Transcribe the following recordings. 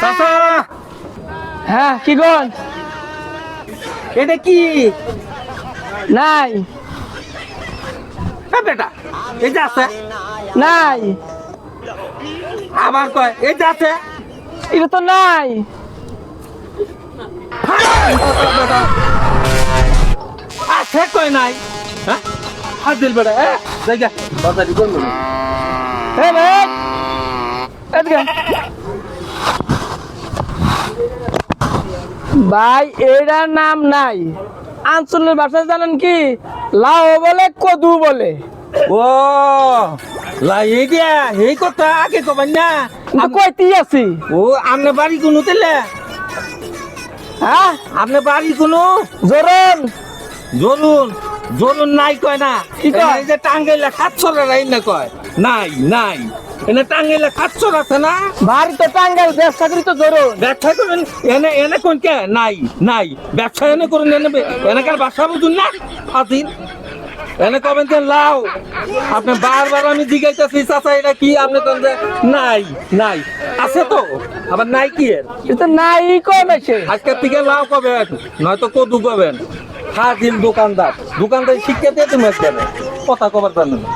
চাচা, হ্যাঁ কি গন এটা কি? নাই বেটা এই যে আছে, নাই আবার কয় এই যে আছে। এটা তো নাই। আছে কয় নাই, হ্যাঁ হাত দিল বেটা। জায়গা বাজারি করবো না। এই রে, এদিকে। ভাই এটার নাম নাই। আঞ্চলের ভাষা জানেন কি? লাউ বলে কদু বলে। ও লাই দিয়া এই কথা আগে কবেন না। কিন্তু কইতে আছি। ও আমনে বাড়ি কোনো তেলে, হ্যাঁ আপনি বাড়ি কোনো জোরন জরুন জরুন নাই কয় না। কি কয়? এই যে টাঙ্গাইলে খাচ্ছরা রাই না কয় নাই নাই। এনে টাঙ্গাইলে খাচ্ছর আছে না, বাড়ি তো টাঙ্গাইল, ব্যবসা করি তো জোরন। ব্যবসা করেন। এনে এনে কোন কে নাই নাই ব্যবসা এনে করুন। এনে এনেকার বাসা বুঝুন না ফাজিল। এনে কবেন যে লাও, আপনি বারবার আমি জিজ্ঞাসা চাচা এটা কি, আপনি কোন যে নাই নাই আছে তো, আবার নাই কি এর? এটা নাই কয় মাসে। আজকের থেকে লাও কবেন, নয়তো কদু কবেন। ফাজিল দোকানদার, দোকানদার শিক্ষা দিয়ে তুমি দেবে কথা কবার জানেন না।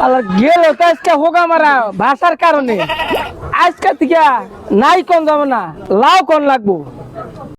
আল্লাহ গেল তো আজকে হোগা মারা ভাষার কারণে। আজকে থেকে নাই কোন যাব না, লাউ কোন লাগবো।